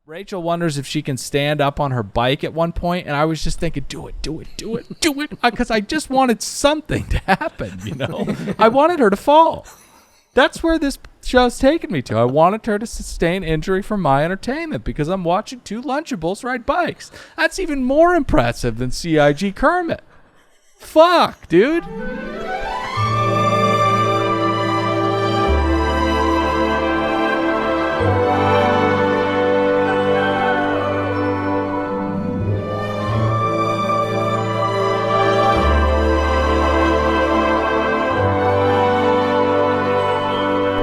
Rachel wonders if she can stand up on her bike at one point, and I was just thinking, do it, because I just wanted something to happen, you know? I wanted her to fall. That's where this show's taken me to. I wanted her to sustain injury for my entertainment because I'm watching two Lunchables ride bikes. That's even more impressive than CIG Kermit. Fuck, dude.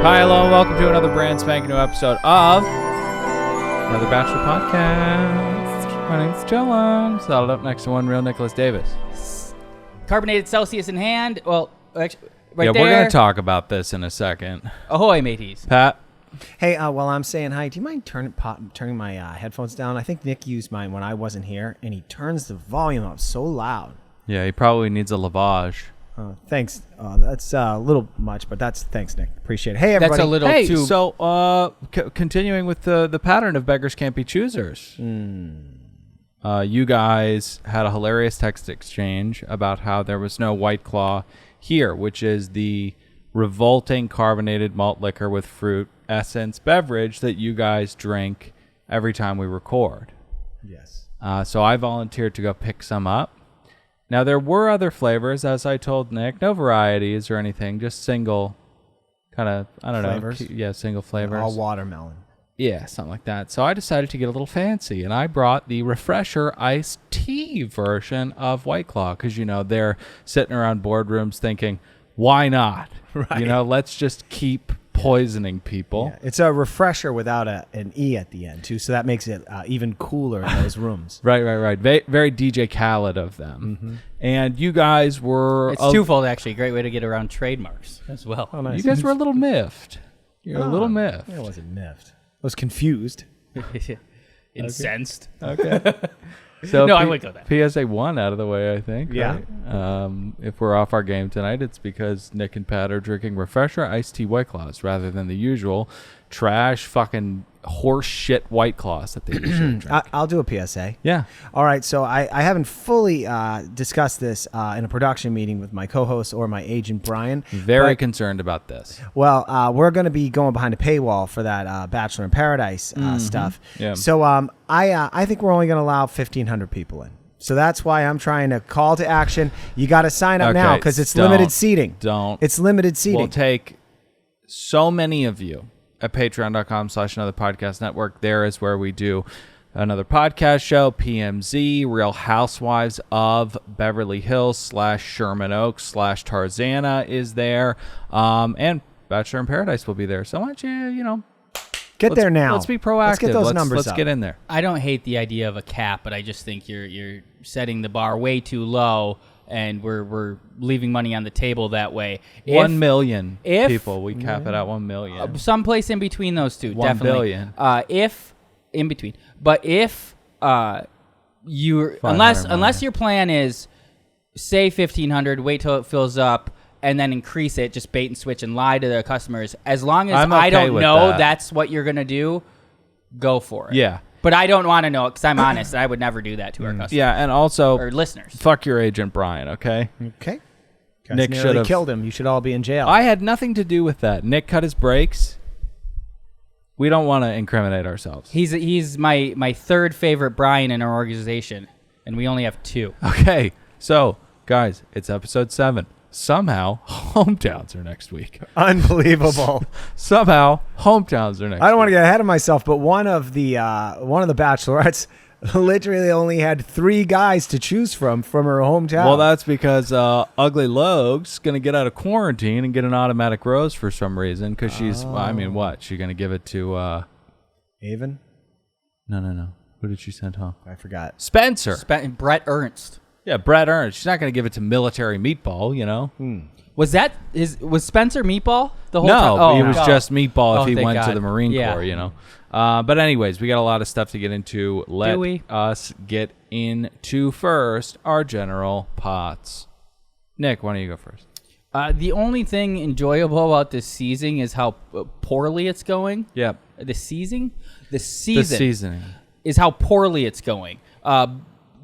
Hi, hello, and welcome to another brand spanking new episode of another Bachelor podcast. My name's Dylan. Saddled up next to one real Nicholas Davis. Carbonated Celsius in hand. Well, actually, We're going to talk about this in a second. Ahoy, mateys. Pat? Hey, while I'm saying hi, do you mind turning my headphones down? I think Nick used mine when I wasn't here, and he turns the volume up so loud. Yeah, he probably needs a lavage. Thanks. That's a little much, but thanks, Nick. Appreciate it. Hey, everybody. That's a little too. So, continuing with the pattern of beggars can't be choosers. You guys had a hilarious text exchange about how there was no White Claw here, which is the revolting carbonated malt liquor with fruit essence beverage that you guys drink every time we record. Yes. So I volunteered to go pick some up. Now, there were other flavors, as I told Nick. No varieties or anything, just single kind of, I don't flavors? know. Yeah, single flavors. All watermelon. Yeah, something like that. So I decided to get a little fancy, and I brought the Refresher iced tea version of White Claw because, you know, they're sitting around boardrooms thinking, why not? Right. You know, let's just keep poisoning people. Yeah, it's a refresher without an E at the end, too, so that makes it even cooler in those rooms. Right. Very DJ Khaled of them. Mm-hmm. And you guys were... It's twofold, actually. Great way to get around trademarks as well. Oh, nice. You guys were a little miffed. You're a little miffed. I wasn't miffed. I was confused. Incensed. Okay. So No, I wouldn't go that. PSA 1 out of the way, I think. Yeah. Right? If we're off our game tonight, it's because Nick and Pat are drinking Refresher iced tea White Claws rather than the usual trash fucking horse shit White Claws that they usually drink. I'll do a PSA. Yeah. All right, so I haven't fully discussed this in a production meeting with my co-host or my agent, Brian. Very concerned about this. Well, we're going to be going behind a paywall for that Bachelor in Paradise stuff. Yeah. So I think we're only going to allow 1,500 people in. So that's why I'm trying to call to action. You got to sign up now because it's limited seating. It's limited seating. We'll take so many of you at patreon.com/anotherpodcastnetwork. There is where we do another podcast show, PMZ, Real Housewives of Beverly Hills / Sherman Oaks / Tarzana is there. And Bachelor in Paradise will be there. So why don't you, get there now. Let's be proactive. Let's get those numbers Let's up. get in there. I don't hate the idea of a cap, but I just think you're setting the bar way too low, and we're leaving money on the table that way. 1 million people. We cap it at 1 million. Someplace in between those two, 1 definitely. billion. If in between, but if unless your plan is say 1,500, wait till it fills up, and then increase it, just bait and switch and lie to the customers. As long as I don't know that's what you're gonna do, go for it. Yeah. But I don't want to know it because I'm honest. And I would never do that to our customers. Yeah, and also or listeners. Fuck your agent, Brian. Okay. Okay. Nick should have killed him. You should all be in jail. I had nothing to do with that. Nick cut his brakes. We don't want to incriminate ourselves. He's my third favorite Brian in our organization, and we only have 2. Okay, so guys, it's episode 7. Somehow, hometowns are next week. Unbelievable. Somehow, hometowns are next week. I don't want to get ahead of myself, but one of the Bachelorettes literally only had 3 guys to choose from her hometown. Well, that's because Ugly Logan's going to get out of quarantine and get an automatic rose for some reason because she's, what? She's going to give it to... Avon? No. Who did she send home? I forgot. Spencer. Brett Ernst. Yeah, Brett Ernst. She's not going to give it to Military Meatball, Was Spencer Meatball the whole time? No, he was just Meatball if he went to God. the Marine Corps, But anyways, we got a lot of stuff to get into. Let us get into first our general pots. Nick, why don't you go first? The only thing enjoyable about this season is how poorly it's going. Yep. The season? The seasoning is how poorly it's going.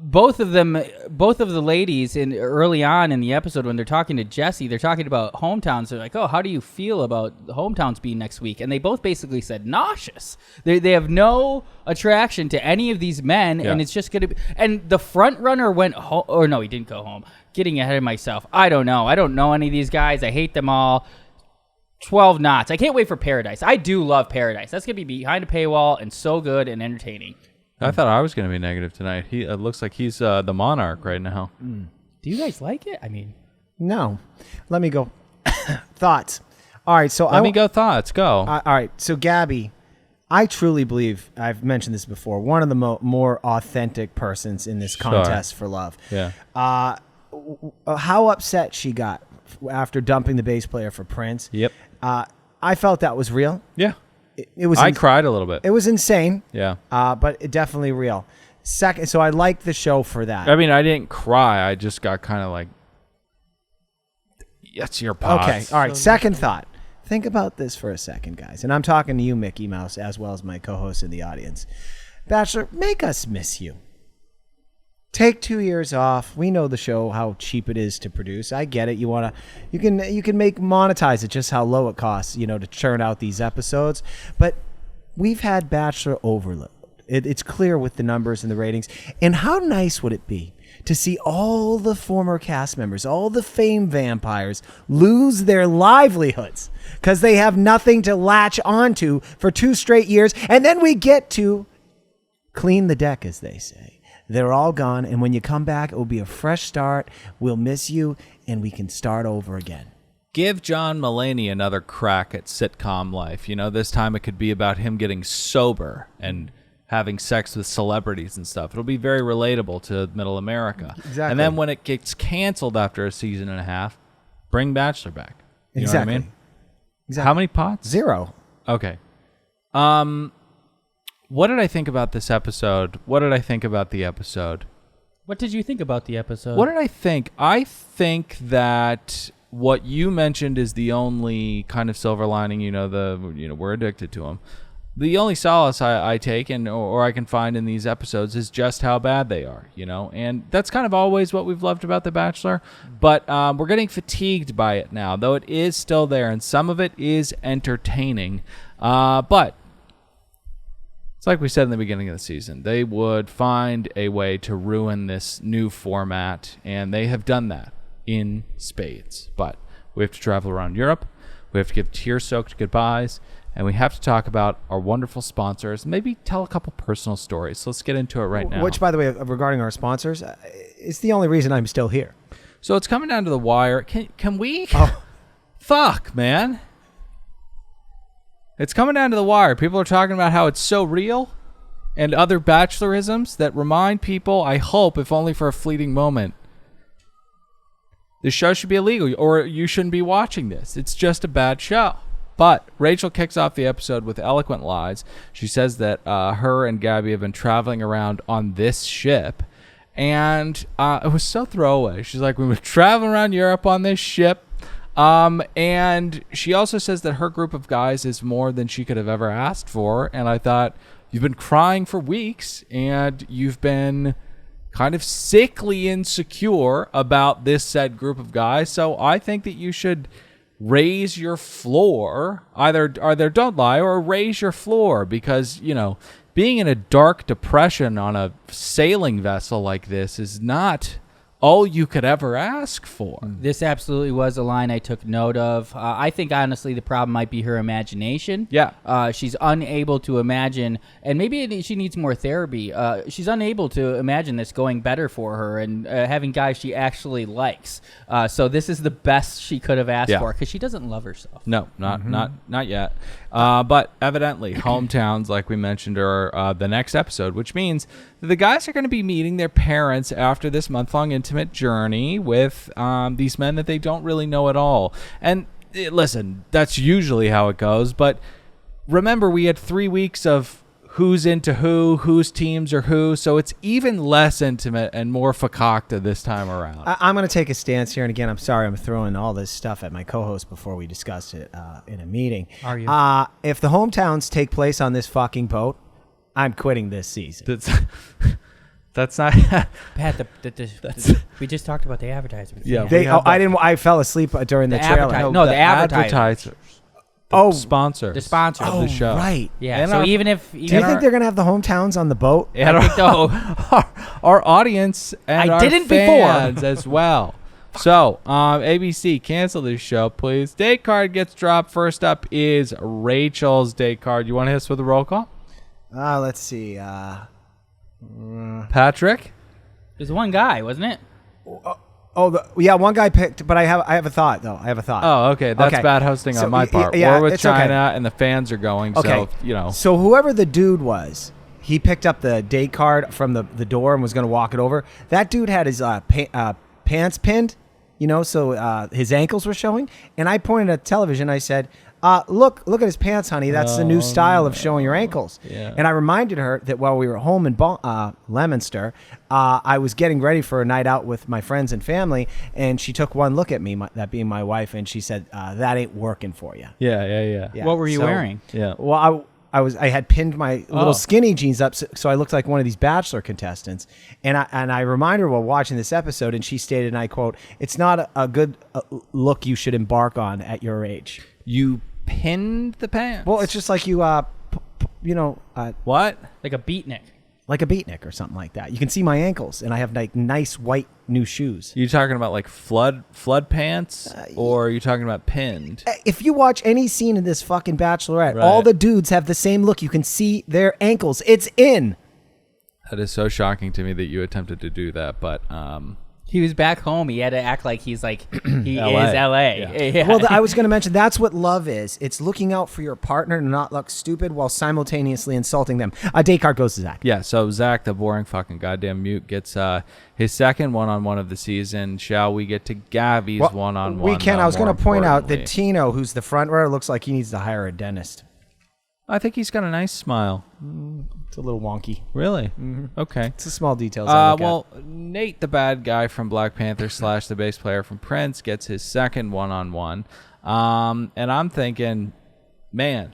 Both of the ladies early on in the episode when they're talking to Jesse, they're talking about hometowns. They're like, "Oh, how do you feel about the hometowns being next week?" And they both basically said nauseous. They have no attraction to any of these men, and it's just gonna be. And the front runner went home, or no, he didn't go home. Getting ahead of myself. I don't know. I don't know any of these guys. I hate them all. 12 knots. I can't wait for Paradise. I do love Paradise. That's gonna be behind a paywall and so good and entertaining. I thought I was going to be negative tonight. It looks like he's the monarch right now. Do you guys like it? I mean, no. Let me go. Thoughts. All right. So let me go. Thoughts. Go. All right. So Gabby, I truly believe I've mentioned this before. One of the more authentic persons in this contest for love. Yeah. How upset she got after dumping the bass player for Prince. Yep. I felt that was real. Yeah. It was. I cried a little bit. It was insane. Yeah. But it definitely real. Second, so I like the show for that. I mean, I didn't cry. I just got kind of like, it's your pot. Okay. All right. Second thought. Think about this for a second, guys. And I'm talking to you, Mickey Mouse, as well as my co-host in the audience. Bachelor, make us miss you. Take 2 years off. We know the show, how cheap it is to produce. I get it. You can monetize it just how low it costs, to churn out these episodes. But we've had Bachelor overload. It's clear with the numbers and the ratings. And how nice would it be to see all the former cast members, all the fame vampires, lose their livelihoods because they have nothing to latch onto for 2 straight years, and then we get to clean the deck, as they say. They're all gone, and when you come back, it will be a fresh start. We'll miss you, and we can start over again. Give John Mulaney another crack at sitcom life. This time it could be about him getting sober and having sex with celebrities and stuff. It'll be very relatable to middle America. Exactly. And then when it gets canceled after a season and a half, bring Bachelor back. You know what I mean? Exactly. How many pots? 0. Okay. What did I think about this episode? What did I think about the episode? What did you think about the episode? What did I think? I think that what you mentioned is the only kind of silver lining. We're addicted to them. The only solace I take or I can find in these episodes is just how bad they are. And that's kind of always what we've loved about The Bachelor. But we're getting fatigued by it now, though it is still there, and some of it is entertaining. But it's like we said in the beginning of the season, they would find a way to ruin this new format, and they have done that in spades. But we have to travel around Europe, we have to give tear-soaked goodbyes, and we have to talk about our wonderful sponsors, maybe tell a couple personal stories. So let's get into it right now. Which, by the way, regarding our sponsors, it's the only reason I'm still here. So it's coming down to the wire. Can we? Oh. Fuck, man. It's coming down to the wire. People are talking about how it's so real and other bachelorisms that remind people, I hope, if only for a fleeting moment, this show should be illegal or you shouldn't be watching this. It's just a bad show. But Rachel kicks off the episode with eloquent lies. She says that her and Gabby have been traveling around on this ship. And it was so throwaway. She's like, we were traveling around Europe on this ship. And she also says that her group of guys is more than she could have ever asked for. And I thought, you've been crying for weeks and you've been kind of sickly insecure about this said group of guys. So I think that you should raise your floor, either don't lie or raise your floor, because, being in a dark depression on a sailing vessel like this is not all you could ever ask for. This absolutely was a line I took note of. I think, honestly, the problem might be her imagination. Yeah. She's unable to imagine, and maybe she needs more therapy. She's unable to imagine this going better for her and having guys she actually likes. So this is the best she could have asked for, because she doesn't love herself. No, not yet. But evidently, hometowns, like we mentioned, are the next episode, which means that the guys are going to be meeting their parents after this month-long intimate journey with these men that they don't really know at all. And listen, that's usually how it goes. But remember, we had 3 weeks of who's into whose teams are who, so it's even less intimate and more fakakta this time around. I'm going to take a stance here, and again, I'm sorry I'm throwing all this stuff at my co-host before we discussed it in a meeting. Are you? If the hometowns take place on this fucking boat, I'm quitting this season. That's not. Pat, we just talked about the advertisement. Yeah, I fell asleep during the trailer. The advertisers. Sponsor. The sponsor of the show. Right. Yeah. And so our- do you think they're gonna have the hometowns on the boat? And our audience and I our didn't fans before. as well. So, ABC, cancel this show, please. Date card gets dropped. First up is Rachel's date card. You want to hit us with a roll call? Let's see. Patrick? There's one guy, wasn't it? One guy picked, but I have a thought though. I have a thought. Oh, okay. That's bad hosting on my part. Yeah, we're with it's China, okay. and the fans are going. Okay. So, So whoever the dude was, he picked up the date card from the door and was going to walk it over. That dude had his pants pinned, so his ankles were showing. And I pointed at the television. I said, look at his pants, honey. That's the new style of showing your ankles. Yeah. And I reminded her that while we were home in Leominster, I was getting ready for a night out with my friends and family, and she took one look at me, that being my wife, and she said, that ain't working for you. Yeah. What were you wearing? Yeah. Well, I had pinned my little skinny jeans up so I looked like one of these Bachelor contestants, and I reminded her while watching this episode, and she stated, and I quote, "It's not a good look you should embark on at your age." You pinned the pants? Well, it's just like you, what? Like a beatnik. Like a beatnik or something like that. You can see my ankles, and I have like nice white new shoes. You talking about like flood pants, or are you talking about pinned? If you watch any scene in this fucking Bachelorette, Right. all the dudes have the same look. You can see their ankles. It's in. That is so shocking to me that you attempted to do that, but He was back home. He had to act like he's like he LA. is LA. Yeah. Yeah. Well, I was going to mention that's what love is. It's looking out for your partner and not look stupid while simultaneously insulting them. A date card goes to Zach. yeah. So Zach, the boring fucking goddamn mute, gets his second one-on-one of the season. Shall we get to Gabby's one-on-one? We can. I was going to point out that importantly? Tino, who's the front runner, looks like he needs to hire a dentist. I think he's got a nice smile. It's a little wonky. Really? Okay. It's the small details. I look at. Nate, the bad guy from Black Panther / the bass player from Prince, gets his second one-on-one. And I'm thinking, man,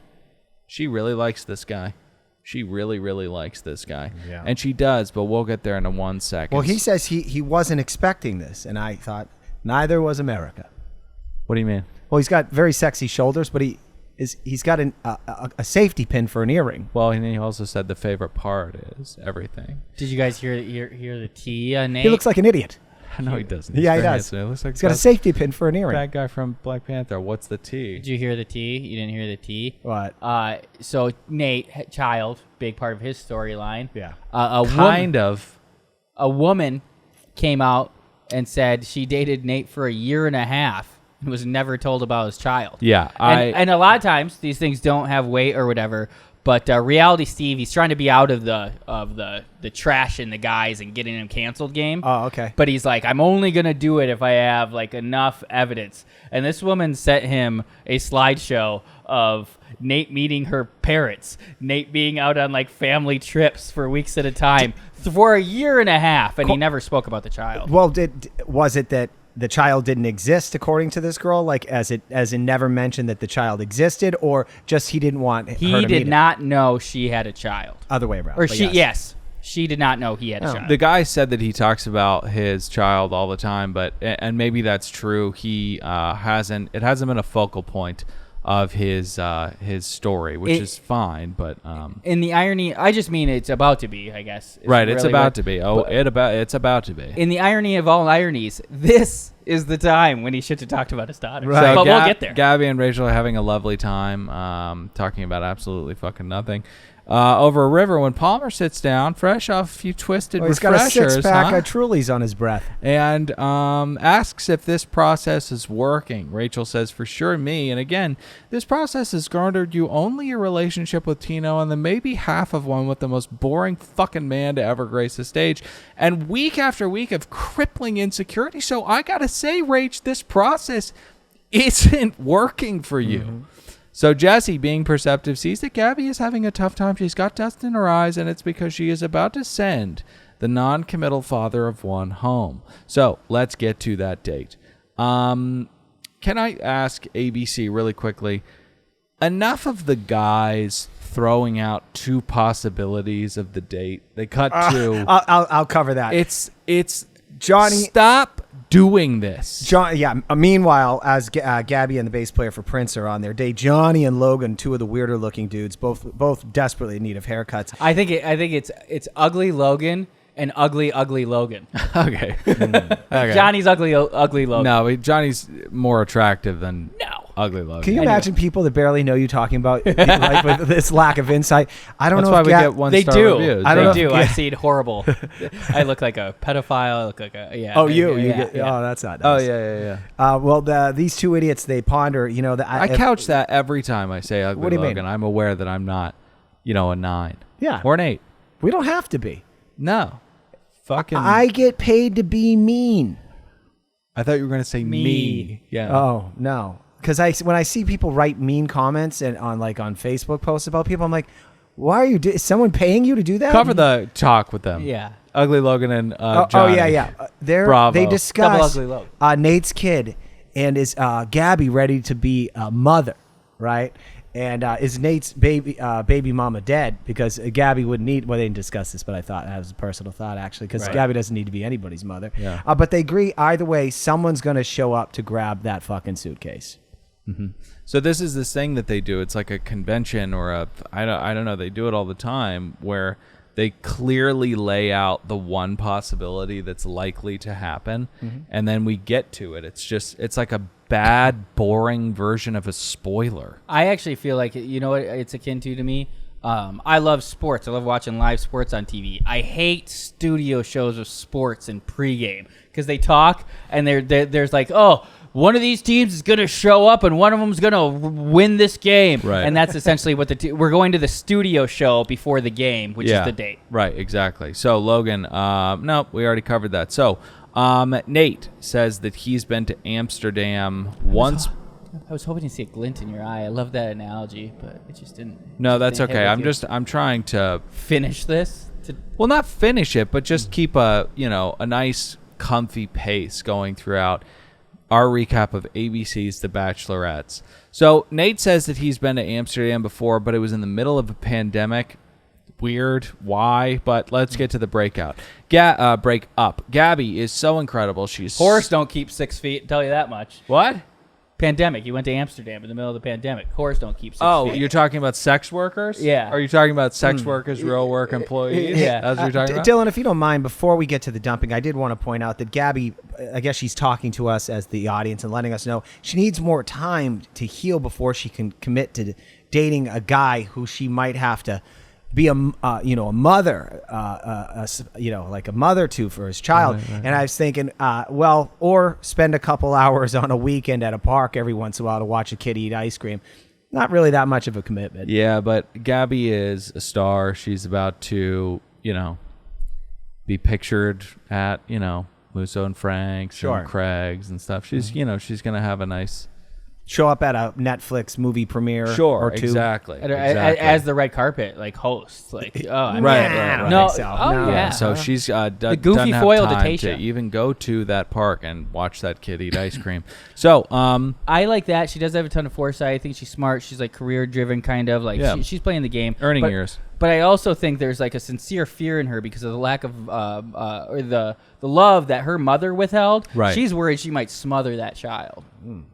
she really likes this guy. She really, really likes this guy. Yeah. And she does, but we'll get there in 1 second. Well, he says he wasn't expecting this, and I thought neither was America. What do you mean? Well, he's got very sexy shoulders, but he's got a safety pin for an earring. Well, and he also said the favorite part is everything. Did you guys hear the tea, Nate? He looks like an idiot. No, he doesn't. Yeah, he very does. handsome. It looks like He's got a safety pin for an earring. bad guy from Black Panther. What's the T? Did you hear the tea? You didn't hear the tea? What? So Nate, child, big part of his storyline. Yeah. A woman came out and said she dated Nate for a year and a half and was never told about his child. Yeah, and a lot of times these things don't have weight or whatever. But Reality Steve, he's trying to be out of the trash and the guys and getting him canceled game. Oh, okay. But he's like, I'm only gonna do it if I have like enough evidence. And this woman sent him a slideshow of Nate meeting her parents, Nate being out on like family trips for weeks at a time for a year and a half, and he never spoke about the child. Well, was it that the child didn't exist according to this girl, like as in never mentioned that the child existed, or just he didn't want her to He meet did it? not know she had a child. Other way around. Or but she, yes. she did not know he had a child. The guy said that he talks about his child all the time, and maybe that's true. He hasn't been a focal point of his story, which is fine. But in the irony, I just mean it's about to be, I guess. right, it's really about what- to be. It's about to be. In the irony of all ironies, this is the time when he should have talked about his daughter. Right. But we'll get there. Gabby and Rachel are having a lovely time, talking about absolutely fucking nothing. Over a river when Palmer sits down, fresh off a few twisted He's got a refreshers, six-pack of Trulies on his breath. and asks if this process is working. Rachel says, for sure me. And again, this process has garnered you only a relationship with Tino and then maybe half of one with the most boring fucking man to ever grace the stage. And week after week of crippling insecurity. So I gotta say, Rach, this process isn't working for you. Mm-hmm. So Jessie, being perceptive, sees that Gabby is having a tough time. She's got dust in her eyes, and it's because she is about to send the non-committal father of one home. So let's get to that date. Can I ask ABC really quickly, enough of the guys throwing out two possibilities of the date. They cut to. I'll cover that. It's Johnny. Stop doing this. Meanwhile, as Gabby and the bass player for Prince are on their date, Johnny and Logan, two of the weirder looking dudes, both desperately in need of haircuts. I think it's Ugly Logan and Ugly Logan. Okay. Okay. Johnny's Ugly Logan. No, Johnny's more attractive than Ugly Logan. Can you imagine people that barely know you talking about like with this lack of insight? I don't That's know. why If we get one-star reviews. They do. I see it horrible. I look like a pedophile. I look like a Oh, oh, that's not. Nice. Oh yeah. Well, these two idiots, they ponder. I couch that every time I say Ugly What do you Logan. mean? I'm aware that I'm not, a 9. Yeah. Or an 8. We don't have to be. No. Fucking. I get paid to be mean. I thought you were gonna say me. Yeah. Oh no. Because when I see people write mean comments and on Facebook posts about people, I'm like, why are you? Is someone paying you to do that? Cover the talk with them. Yeah. Ugly Logan and Johnny. Oh yeah. Bravo. They discuss Double Ugly Logan. Nate's kid and is Gabby ready to be a mother, right? And is Nate's baby mama dead? Because Gabby would need. Well, they didn't discuss this, but I thought that was a personal thought actually, because Gabby doesn't need to be anybody's mother. Yeah. But they agree either way. Someone's gonna show up to grab that fucking suitcase. Mm-hmm. So this is this thing that they do. It's like a convention or I don't know. They do it all the time where they clearly lay out the one possibility that's likely to happen, and then we get to it. It's like a bad, boring version of a spoiler. I actually feel like what it's akin to me. I love sports. I love watching live sports on TV. I hate studio shows of sports and pregame because they talk and there's like, oh, one of these teams is going to show up and one of them is going to win this game. Right. And that's essentially what we're going to the studio show before the game, which is the date. Right, exactly. So Logan, no, we already covered that. So Nate says that he's been to Amsterdam once. I was hoping to see a glint in your eye. I love that analogy, but it just didn't. No, that's didn't hit okay. with you. I'm trying to Finish this. well, not finish it, but just keep a nice comfy pace going throughout our recap of ABC's The Bachelorettes. So Nate says that he's been to Amsterdam before, but it was in the middle of a pandemic. Weird. Why? But let's get to the breakout. Break up. Gabby is so incredible. Horse don't keep 6 feet. Tell you that much. What? Pandemic. You went to Amsterdam in the middle of the pandemic. Horse don't keep 6 feet. Oh, you're talking about sex workers? Yeah. Are you talking about sex workers, real work employees? Yeah. That's what you're talking about? Dylan, if you don't mind, before we get to the dumping, I did want to point out that Gabby, I guess she's talking to us as the audience and letting us know she needs more time to heal before she can commit to dating a guy who she might have to be a mother, like a mother to for his child. Right. And I was thinking, or spend a couple hours on a weekend at a park every once in a while to watch a kid eat ice cream. Not really that much of a commitment. Yeah, but Gabby is a star. She's about to, be pictured at, Musso and Frank's and Craig's and stuff. She's, she's going to have a nice... Show up at a Netflix movie premiere or two. Exactly. As the red carpet, host. Right. No. So. Oh, yeah. So she's the goofy foil to Tasha. To even go to that park and watch that kid eat ice cream. So I like that. She does have a ton of foresight. I think she's smart. She's career driven, kind of she's playing the game. Earning years. But I also think there's a sincere fear in her because of the lack of or the love that her mother withheld. Right. She's worried she might smother that child.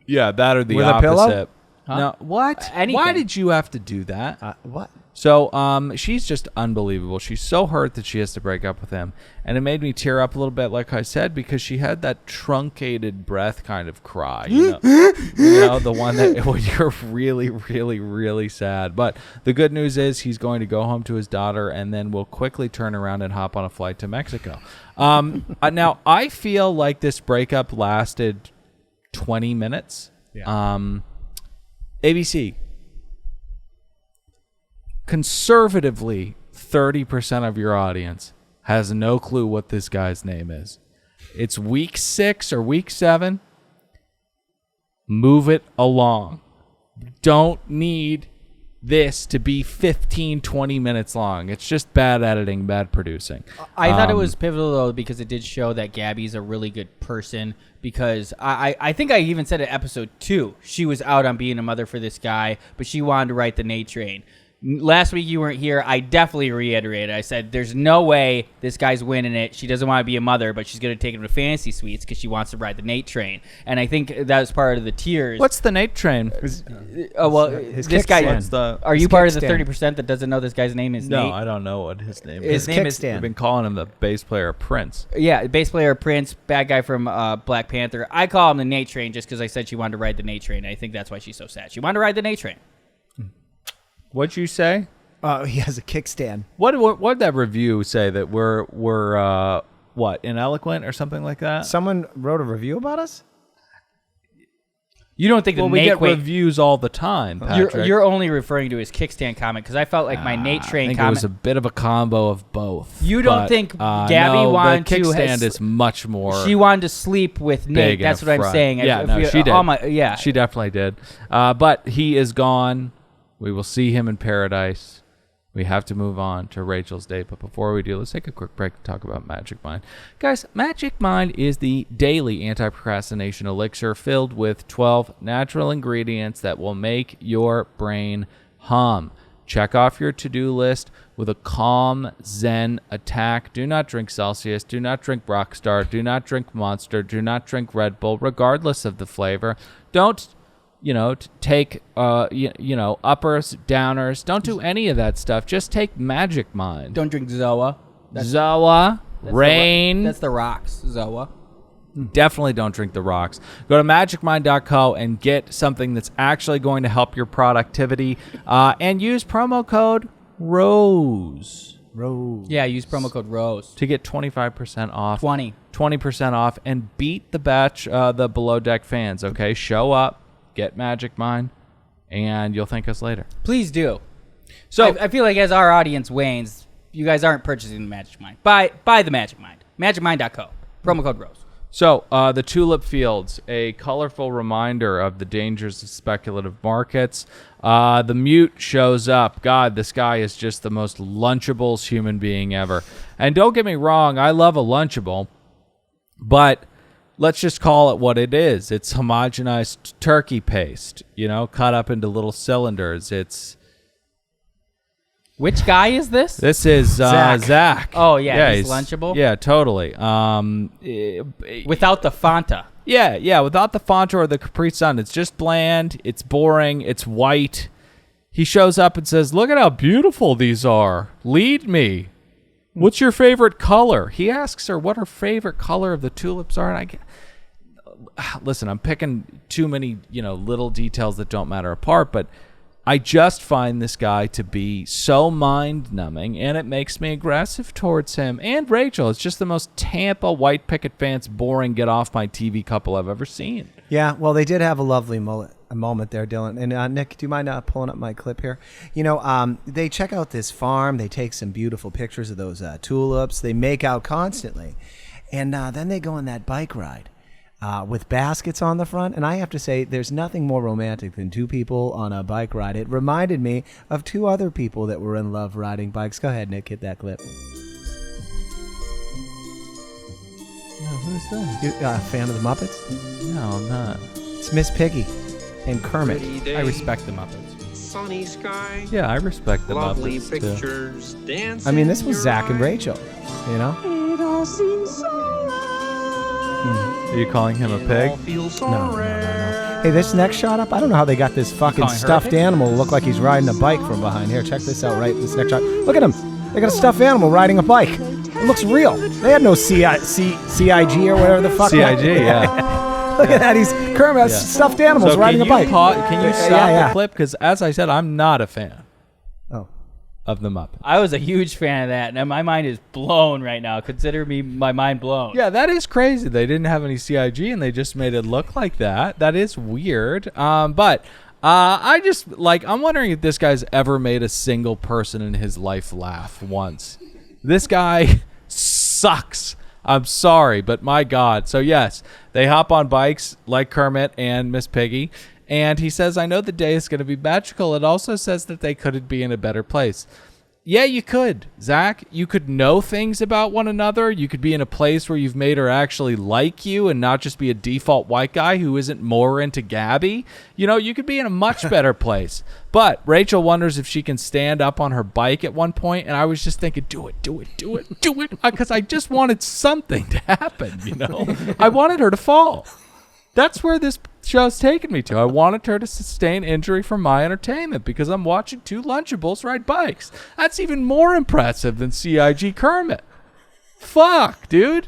Yeah, that or the with opposite. A pillow? Huh? No, what? Anything. Why did you have to do that? What? So she's just unbelievable. She's so hurt that she has to break up with him. And it made me tear up a little bit, like I said, because she had that truncated breath kind of cry. The one that when you're really, really, really sad. But the good news is he's going to go home to his daughter and then will quickly turn around and hop on a flight to Mexico. Now, I feel like this breakup lasted 20 minutes. Yeah. ABC. Conservatively, 30% of your audience has no clue what this guy's name is. It's week 6 or week 7. Move it along. Don't need this to be 15, 20 minutes long. It's just bad editing, bad producing. I thought it was pivotal, though, because it did show that Gabby's a really good person. Because I think I even said in episode 2, she was out on being a mother for this guy, but she wanted to ride the Nate train. Last week you weren't here. I definitely reiterated. I said, there's no way this guy's winning it. She doesn't want to be a mother, but she's going to take him to fantasy suites because she wants to ride the Nate train. And I think that was part of the tiers. What's the Nate train? This guy. Are you part of the 30% that doesn't know this guy's name is Nate? No, I don't know what his name is. His name is. I've been calling him the bass player Prince. Yeah, bass player Prince, bad guy from Black Panther. I call him the Nate train just because I said she wanted to ride the Nate train. I think that's why she's so sad. She wanted to ride the Nate train. What'd you say? He has a kickstand. What did that review say that we're what, ineloquent or something like that? Someone wrote a review about us? You don't think we get reviews all the time, Patrick. You're only referring to his kickstand comment because I felt like my Nate train comment. It was a bit of a combo of both. You don't think Gabby wanted to? The kickstand is much more. She wanted to sleep with Nate. That's what I'm saying. Yeah, she did. She definitely did. But he is gone. We will see him in paradise. We have to move on to Rachel's date. But before we do, let's take a quick break to talk about Magic Mind. Guys, Magic Mind is the daily anti-procrastination elixir filled with 12 natural ingredients that will make your brain hum. Check off your to-do list with a calm, zen attack. Do not drink Celsius. Do not drink Rockstar. Do not drink Monster. Do not drink Red Bull, regardless of the flavor. Don't take, uppers, downers. Don't do any of that stuff. Just take Magic Mind. Don't drink Zoa. Rain. That's the rocks, Zoa. Definitely don't drink the rocks. Go to magicmind.co and get something that's actually going to help your productivity. And use promo code ROSE. Yeah, use promo code ROSE. To get 25% off. 20% off. And beat the Below Deck fans, okay? Show up. Get Magic Mind, and you'll thank us later. Please do. So I feel like as our audience wanes, you guys aren't purchasing the Magic Mind. Buy the Magic Mind. Magicmind.co. Promo code ROSE. So the tulip fields, a colorful reminder of the dangers of speculative markets. The mute shows up. God, this guy is just the most Lunchables human being ever. And don't get me wrong, I love a Lunchable, but let's just call it what it is. It's homogenized turkey paste, cut up into little cylinders. Which guy is this? This is Zach. Oh, yeah, he's Lunchable? Yeah, totally. Without the Fanta. Yeah, without the Fanta or the Capri Sun. It's just bland, it's boring, it's white. He shows up and says, look at how beautiful these are. Lead me. What's your favorite color? He asks her what her favorite color of the tulips are. And listen, I'm picking too many, little details that don't matter apart, but I just find this guy to be so mind-numbing, and it makes me aggressive towards him. And Rachel, it's just the most Tampa white picket fence, boring, get off my TV couple I've ever seen. Yeah, well, they did have a lovely moment there, Dylan. And Nick, do you mind pulling up my clip here? They check out this farm. They take some beautiful pictures of those tulips. They make out constantly. And then they go on that bike ride with baskets on the front. And I have to say, there's nothing more romantic than two people on a bike ride. It reminded me of two other people that were in love riding bikes. Go ahead, Nick, hit that clip. Who's that? You a fan of the Muppets? No, I'm not. It's Miss Piggy and Kermit. I respect the Muppets. Sunny sky. Yeah, I respect the lovely Muppets pictures. too. I mean, this was Zach and Rachel. It all seems so right. Are you calling him a pig? No. Hey, this next shot up, I don't know how they got this fucking stuffed animal look like he's riding a bike from behind. Here, check this out, right? This next shot. Look at him. They got a stuffed animal riding a bike. It looks real. They had no CIG or whatever the fuck. CIG, yeah. Look at that. He's Kermit, stuffed animals riding a bike. Can you stop the clip? Because as I said, I'm not a fan of the Muppets. I was a huge fan of that, and my mind is blown right now. Consider my mind blown. Yeah, that is crazy. They didn't have any CIG, and they just made it look like that. That is weird. But I just, I'm wondering if this guy's ever made a single person in his life laugh once. This guy sucks. I'm sorry, but my God. So yes, they hop on bikes like Kermit and Miss Piggy, and he says, I know the day is going to be magical. It also says that they couldn't be in a better place. Yeah, you could, Zach. You could know things about one another. You could be in a place where you've made her actually like you and not just be a default white guy who isn't more into Gabby. You know, you could be in a much better place. But Rachel wonders if she can stand up on her bike at one point, and I was just thinking, do it, because I just wanted something to happen, you know? I wanted her to fall. That's where this show's taken me to. I wanted her to sustain injury for my entertainment because I'm watching two Lunchables ride bikes. That's even more impressive than CIG Kermit. Fuck, dude.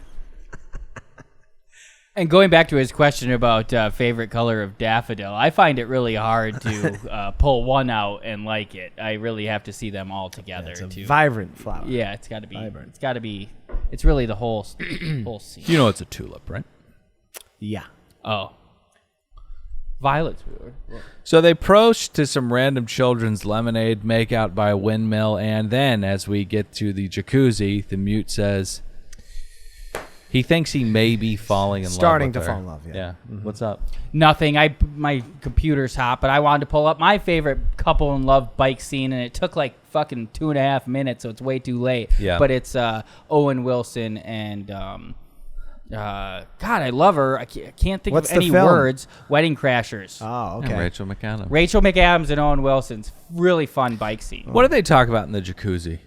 And going back to his question about favorite color of daffodil, I find it really hard to pull one out and like it. I really have to see them all together. It's a vibrant flower. Yeah, it's got to be. Vibrant. It's got to be. It's really the whole scene. You know it's a tulip, right? Yeah. Oh. Violets. So they approach to some random children's lemonade, make out by a windmill, and then as we get to the jacuzzi, the mute says he thinks he may be falling in love with her. Starting to fall in love, yeah. Mm-hmm. What's up? Nothing. My computer's hot, but I wanted to pull up my favorite couple in love bike scene, and it took like fucking 2.5 minutes, so it's way too late. Yeah. But it's Owen Wilson and God, I love her. I can't think What's of the any film? words. Wedding Crashers. Oh, okay. And Rachel McAdams. Rachel McAdams and Owen Wilson's really fun bike scene. What do they talk about in the jacuzzi?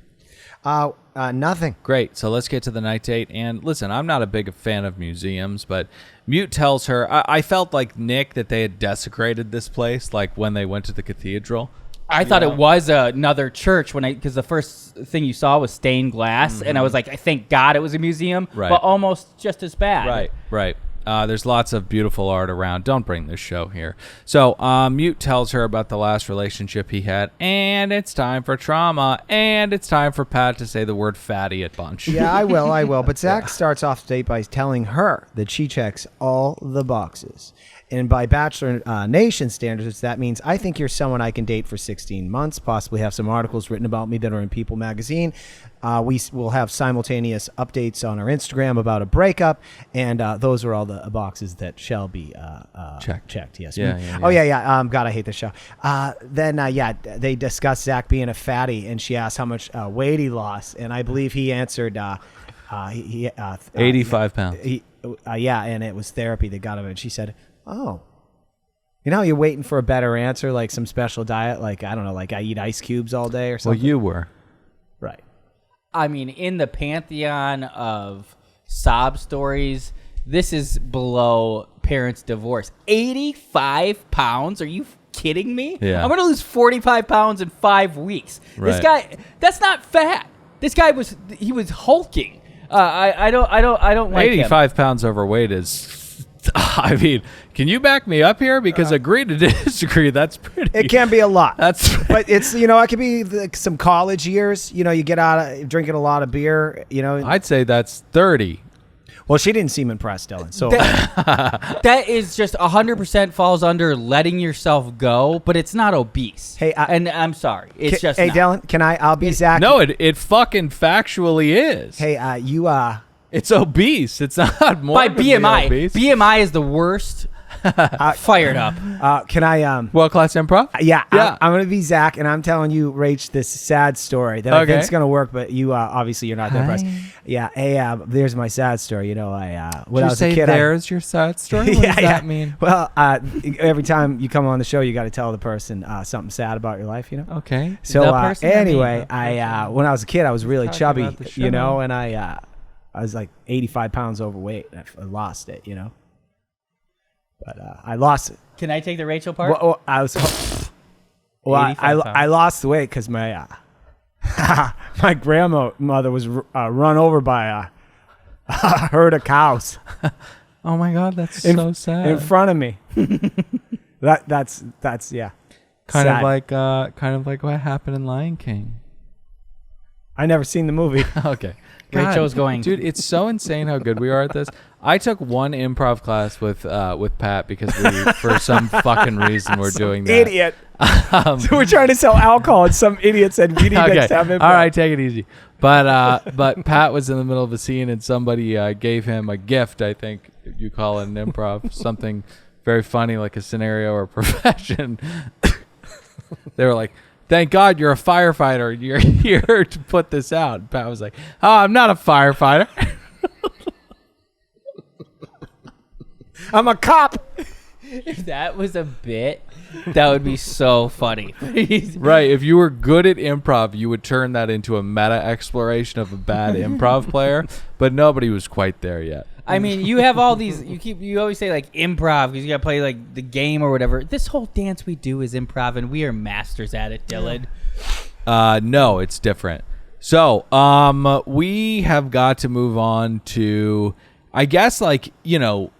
Nothing. Great. So let's get to the night date. And listen, I'm not a big fan of museums, but Mute tells her, I felt like Nick that they had desecrated this place, like when they went to the cathedral. I thought it was another church because the first thing you saw was stained glass, and I was like, I thank God it was a museum, Right. but almost just as bad. Right. There's lots of beautiful art around. Don't bring this show here. So Mute tells her about the last relationship he had, and it's time for trauma, and it's time for Pat to say the word fatty at bunch. Yeah, I will. But Zach starts off the date by telling her that she checks all the boxes. And by Bachelor Nation standards, that means I think you're someone I can date for 16 months, possibly have some articles written about me that are in People magazine. We will have simultaneous updates on our Instagram about a breakup, and those are all the boxes that shall be checked. Yes. Yeah. Oh, yeah. God, I hate this show. Then they discuss Zach being a fatty, and she asked how much weight he lost, and I believe he answered 85 pounds. And it was therapy that got him, and she said, "Oh, you know, you're waiting for a better answer, like some special diet, like I don't know, like I eat ice cubes all day or something." Well, you were. Right. I mean, in the pantheon of sob stories, this is below parents' divorce. 85 pounds? Are you kidding me? Yeah. I'm going to lose 45 pounds in 5 weeks. Right. This guy, that's not fat. This guy was hulking. I don't like 85 pounds overweight is... I mean, can you back me up here? Because agree to disagree, that's pretty... It can be a lot. But it's, it could be some college years. You get out of drinking a lot of beer, I'd say that's 30. Well, she didn't seem impressed, Dylan. So that is just 100% falls under letting yourself go, but it's not obese. Hey, and I'm sorry. It's just Hey, not. Dylan, I'll be Zach. No, it fucking factually is. Hey, It's obese. It's not By morbidly BMI. obese. BMI is the worst. Fired up. Can I World-class improv? Yeah. Yeah. I'm going to be Zach, and I'm telling you, Rach, this sad story that I Okay. think's going to work, but you obviously you're not that impressed. Yeah. Hey, there's my sad story. When I was a kid, there's your sad story? What does that mean? Well, every time you come on the show, you got to tell the person something sad about your life. Okay. So The person or me? anyway, when I was a kid, I was really Talking chubby, about the show. and I was like 85 pounds overweight. And I lost it, But I lost it. Can I take the Rachel part? Well, I pounds. lost the weight because my my grandmother was run over by a herd of cows Oh my God, that's so sad. in front of me. That's yeah. kind sad. of like what happened in Lion King. I never seen the movie. Okay. Rachel's going. Dude, it's so insane how good we are at this. I took one improv class with Pat because for some fucking reason we're doing that. Idiot. So we're trying to sell alcohol, and some idiot said we need next time. Improv. All right, take it easy. But Pat was in the middle of a scene and somebody gave him a gift. I think you call it an improv, something very funny like a scenario or a profession. They were like, thank God you're a firefighter. You're here to put this out. And Pat was like, oh, I'm not a firefighter. I'm a cop. If that was a bit, that would be so funny. Right. If you were good at improv, you would turn that into a meta exploration of a bad improv player, but nobody was quite there yet. I mean, you have all these. You always say like improv because you got to play like the game or whatever. This whole dance we do is improv, and we are masters at it, Dylan. No, it's different. So, we have got to move on to, I guess, like, you know,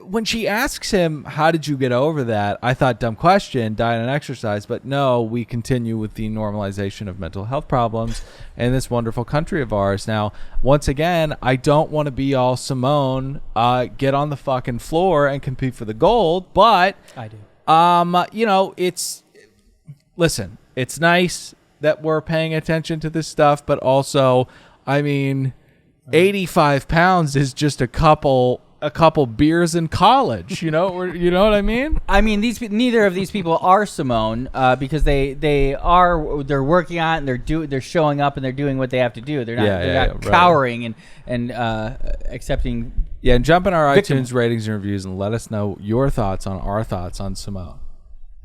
when she asks him, how did you get over that? I thought, dumb question, diet and exercise. But no, we continue with the normalization of mental health problems in this wonderful country of ours. Now, once again, I don't want to be all Simone, get on the fucking floor and compete for the gold. But I do. you know, listen, it's nice that we're paying attention to this stuff. But also, I mean, 85 pounds is just a couple beers in college, you know what I mean? I mean, neither of these people are Simone, because they're working on it and they're showing up and they're doing what they have to do. They're not cowering and accepting. Yeah, and jump in our victim. iTunes ratings and reviews and let us know your thoughts on our thoughts on Simone.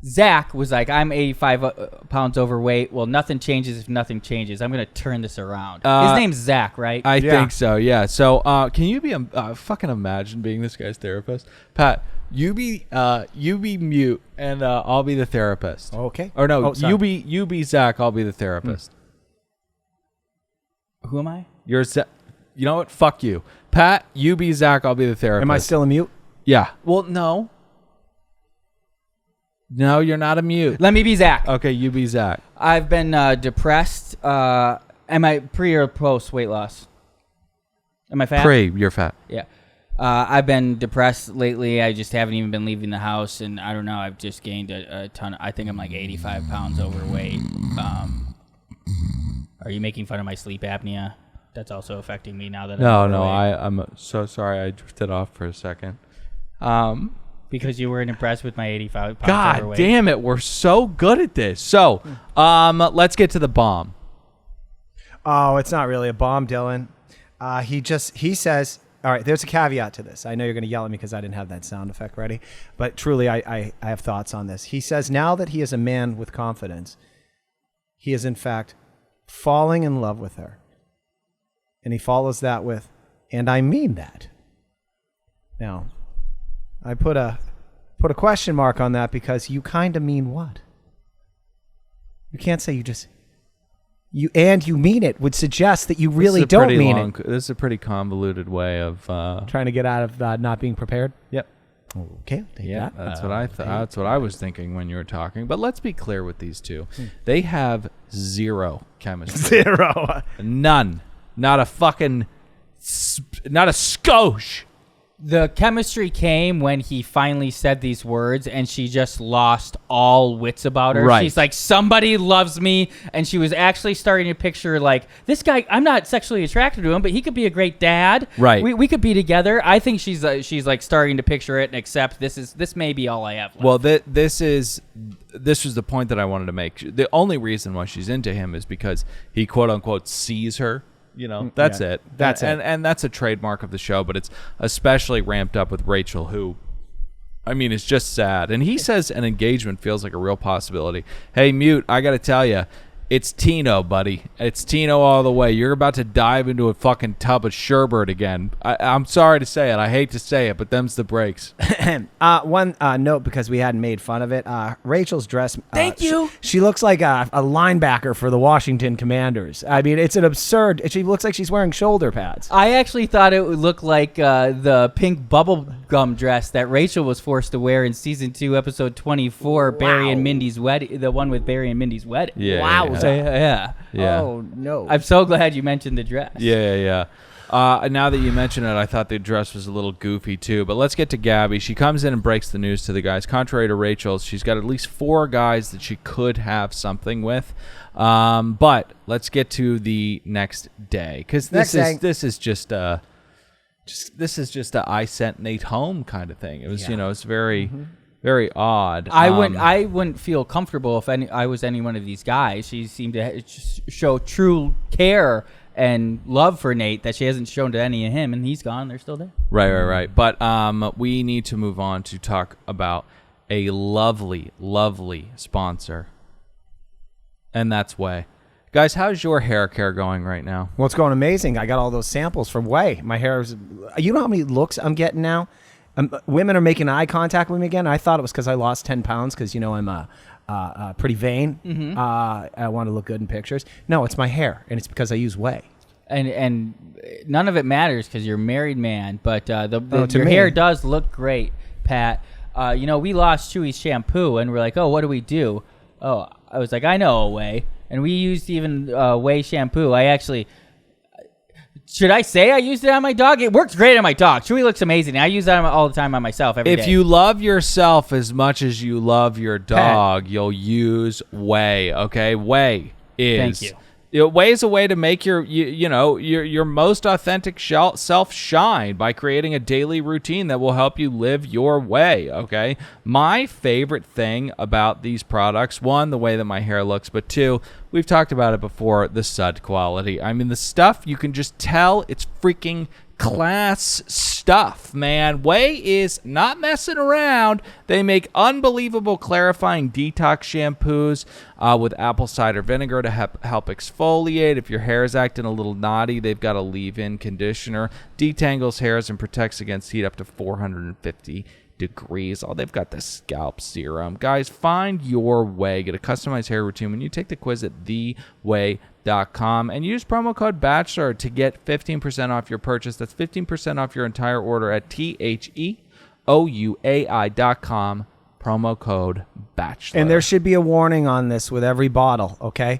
Zach was like, I'm 85 pounds overweight. Well, nothing changes if nothing changes. I'm going to turn this around. His name's Zach, right? I think so, yeah. So can you be fucking imagine being this guy's therapist? Pat, you be mute and I'll be the therapist. Okay. Or no, you be Zach, I'll be the therapist. Who am I? You're Zach. You know what? Fuck you. Pat, you be Zach, I'll be the therapist. Am I still a mute? Yeah. Well, no. No, you're not a mute. Let me be Zach. Okay, you be Zach. I've been depressed. Am I pre or post weight loss? Am I fat? Pre, you're fat. Yeah. I've been depressed lately. I just haven't even been leaving the house, and I don't know. I've just gained a ton. I think I'm like 85 pounds overweight. Are you making fun of my sleep apnea? That's also affecting me now that I'm so sorry. I drifted off for a second. Because you weren't impressed with my 85 pounds God overweight. damn it, we're so good at this. So, let's get to the bomb. Oh, it's not really a bomb, Dylan. He says, all right, there's a caveat to this. I know you're going to yell at me because I didn't have that sound effect ready, but truly I have thoughts on this. He says now that he is a man with confidence, he is in fact falling in love with her. And he follows that with, and I mean that. Now, I put a question mark on that because you kind of mean what? You can't say you mean it would suggest that you really don't mean it. This is a pretty convoluted way of trying to get out of not being prepared. Yep. Okay. That's what I thought. That's what I was thinking when you were talking. But let's be clear with these two. They have zero chemistry. Zero. None. Not a skosh. The chemistry came when he finally said these words, and she just lost all wits about her. Right. She's like, somebody loves me, and she was actually starting to picture, like, this guy, I'm not sexually attracted to him, but he could be a great dad. Right. We could be together. I think she's like starting to picture it and accept this may be all I have left. Well, this was the point that I wanted to make. The only reason why she's into him is because he, quote unquote, sees her. You know, that's it. That's it. And that's a trademark of the show, but it's especially ramped up with Rachel, who, I mean, it's just sad. And he says an engagement feels like a real possibility. Hey, mute, I got to tell you, it's Tino, buddy. It's Tino all the way. You're about to dive into a fucking tub of sherbet again. I'm sorry to say it. I hate to say it, but them's the breaks. One note, because we hadn't made fun of it. Rachel's dress. Thank you. She looks like a linebacker for the Washington Commanders. I mean, it's an absurd. She looks like she's wearing shoulder pads. I actually thought it would look like the pink bubblegum dress that Rachel was forced to wear in season 2, episode 24, Barry and Mindy's wedding. The one with Barry and Mindy's wedding. Yeah. Wow. Yeah. Oh no. I'm so glad you mentioned the dress. Yeah. Now that you mention it, I thought the dress was a little goofy too. But let's get to Gabby. She comes in and breaks the news to the guys. Contrary to Rachel, she's got at least 4 guys that she could have something with. But let's get to the next day, because this is just a I sent Nate home kind of thing. It was it's very very odd. I wouldn't feel comfortable if I was any one of these guys. She seemed to show true care and love for Nate that she hasn't shown to any of him, and he's gone. They're still there. Right. But we need to move on to talk about a lovely, lovely sponsor, and that's Way. Guys, how's your hair care going right now? Well, it's going amazing. I got all those samples from Way. My hair is... You know how many looks I'm getting now? Women are making eye contact with me again. I thought it was because I lost 10 pounds because, I'm pretty vain. Mm-hmm. I want to look good in pictures. No, it's my hair, and it's because I use Way. And none of it matters because you're a married man, but your hair does look great, Pat. We lost Chewy's shampoo, and we're like, oh, what do we do? Oh, I was like, I know a Way. And we used even Way shampoo. Should I say I used it on my dog? It works great on my dog. Chewy looks amazing. I use that all the time on myself every day. If you love yourself as much as you love your dog, you'll use Way. Okay, Way is. Thank you. Way is a way to make your most authentic self shine by creating a daily routine that will help you live your way, okay? My favorite thing about these products, one, the way that my hair looks, but two, we've talked about it before, the sud quality. I mean, the stuff, you can just tell it's freaking class stuff, man. Way is not messing around. They make unbelievable clarifying detox shampoos with apple cider vinegar to help exfoliate. If your hair is acting a little knotty, they've got a leave-in conditioner. Detangles hairs and protects against heat up to 450 degrees. Oh, they've got the scalp serum. Guys, find your Way. Get a customized hair routine when you take the quiz at theway.com and use promo code Bachelor to get 15% off your purchase. That's 15% off your entire order at THEOUAI.com. Promo code Bachelor. And there should be a warning on this with every bottle, okay?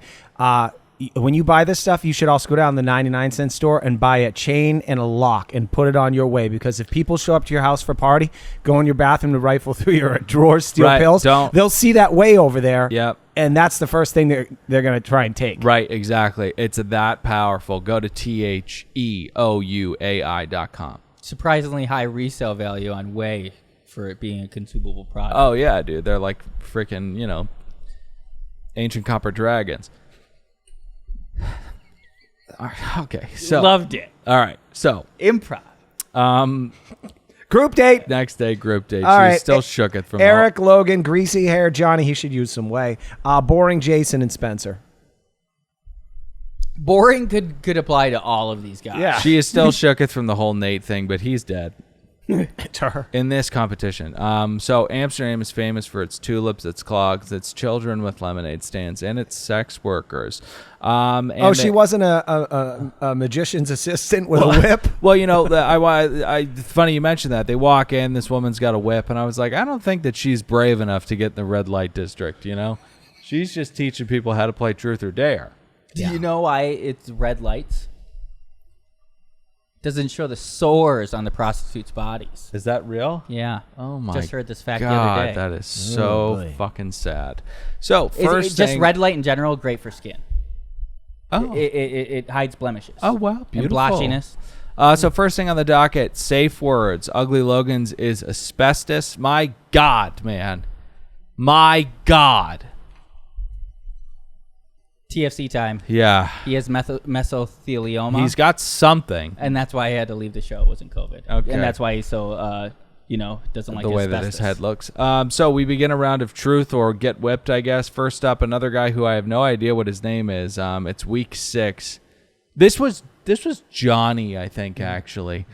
When you buy this stuff, you should also go down to the 99-cent store and buy a chain and a lock and put it on your Way, because if people show up to your house for a party, go in your bathroom to rifle through your drawers, steal pills, they'll see that Way over there. Yep. And that's the first thing they're going to try and take. Right, exactly. It's that powerful. Go to THEOUAI.com. Surprisingly high resale value on Way for it being a consumable product. Oh, yeah, dude. They're like freaking, ancient copper dragons. Okay, so loved it. All right, so improv. Group date. Next day, group date. All right. Still shook it from Eric, Logan, greasy hair, Johnny. He should use some Way. Boring Jason and Spencer. Boring could apply to all of these guys. Yeah. She is still shooketh from the whole Nate thing, but he's dead. To her. In this competition. So Amsterdam is famous for its tulips, its clogs, its children with lemonade stands, and its sex workers. She wasn't a magician's assistant with a whip? Well, funny you mentioned that. They walk in, this woman's got a whip, and I was like, I don't think that she's brave enough to get in the red light district, She's just teaching people how to play truth or dare. Do you know why it's red lights? Doesn't show the sores on the prostitutes' bodies. Is that real? Yeah. Oh my! Just heard this fact God, the other day. That is so fucking sad. So first, just red light in general, great for skin. Oh, it hides blemishes. Oh wow, beautiful. And blotchiness. So first thing on the docket, safe words. Ugly Logan's is asbestos. My God, man. My God. TFC time. Yeah. He has mesothelioma. He's got something. And that's why he had to leave the show. It wasn't COVID. Okay. And that's why he's so, doesn't like the way that his head looks. So we begin a round of truth or get whipped, I guess. First up, another guy who I have no idea what his name is. It's week 6. This was Johnny, I think, actually.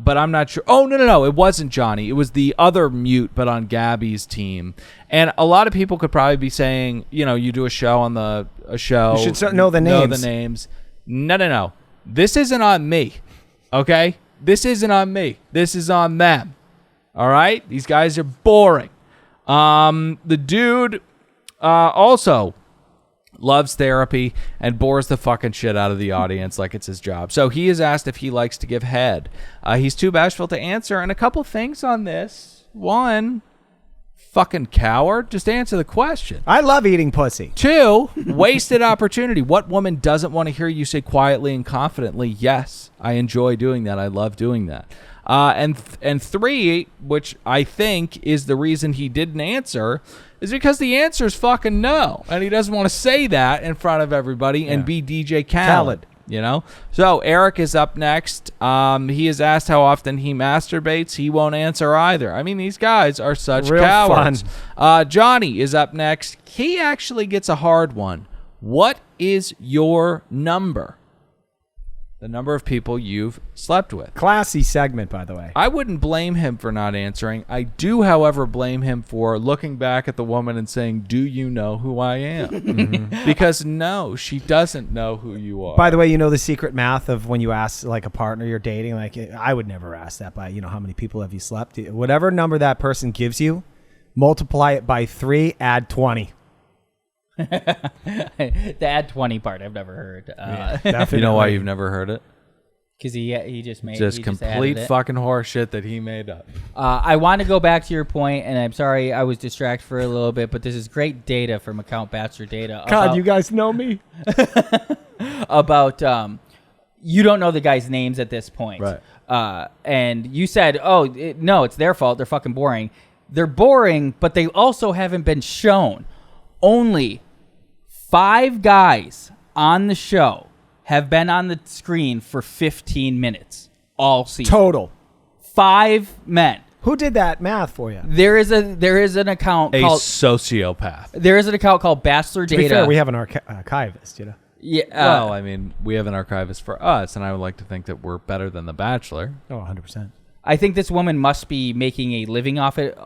But I'm not sure. Oh, no. It wasn't Johnny. It was the other mute, but on Gabby's team. And a lot of people could probably be saying, you do a show on a show. You should know the names. No. This isn't on me. Okay? This isn't on me. This is on them. All right? These guys are boring. The dude also loves therapy and bores the fucking shit out of the audience like it's his job. So he is asked if he likes to give head. He's too bashful to answer. And a couple things on this. One, fucking coward. Just answer the question. I love eating pussy. 2, wasted opportunity. What woman doesn't want to hear you say quietly and confidently, yes, I enjoy doing that. I love doing that. And 3, which I think is the reason he didn't answer, is because the answer is fucking no. And he doesn't want to say that in front of everybody and be DJ Khaled. You know? So Eric is up next. He is asked how often he masturbates. He won't answer either. I mean, these guys are such Real cowards. fun. Johnny is up next. He actually gets a hard one. What is your number? The number of people you've slept with. Classy segment, by the way. I wouldn't blame him for not answering. I do, however, blame him for looking back at the woman and saying, do you know who I am? Because no, she doesn't know who you are. By the way, you know the secret math of when you ask like a partner you're dating, like I would never ask that by, how many people have you slept? Whatever number that person gives you, multiply it by 3, add 20. The add 20 part I've never heard. You know why you've never heard it? Because he just made Just he complete just fucking horse shit that he made up. I want to go back to your point, and I'm sorry I was distracted for a little bit, but this is great data from Account Bachelor data. God, you guys know me. About you don't know the guys' names at this point. Right. And you said, no, it's their fault. They're fucking boring. They're boring, but they also haven't been shown. Only 5 guys on the show have been on the screen for 15 minutes all season. Total. 5 men. Who did that math for you? There is an account called sociopath. There is an account called Bachelor To Data. be fair, we have an archivist, Yeah. Well, I mean, we have an archivist for us, and I would like to think that we're better than The Bachelor. Oh, 100%. I think this woman must be making a living off it.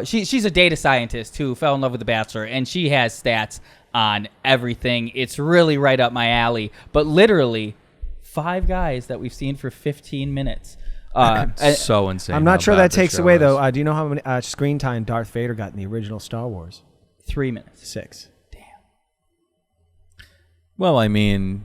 She's a data scientist who fell in love with The Bachelor, and she has stats on everything. It's really right up my alley. But literally, 5 guys that we've seen for 15 minutes. So insane. I'm not sure that takes away, though. Do you know how many screen time Darth Vader got in the original Star Wars? 3 minutes. 6. Damn. Well, I mean,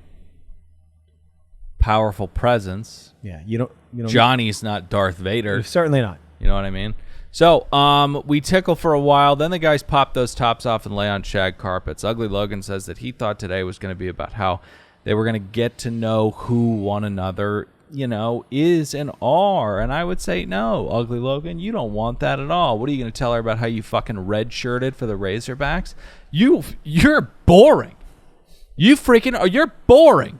powerful presence. Yeah, you don't. Johnny's not Darth Vader. Certainly not. You know what I mean? So, we tickle for a while. Then the guys pop those tops off and lay on shag carpets. Ugly Logan says that he thought today was going to be about how they were going to get to know who one another, is and are. And I would say, no, Ugly Logan, you don't want that at all. What are you going to tell her about how you fucking red-shirted for the Razorbacks? You're boring. You're boring.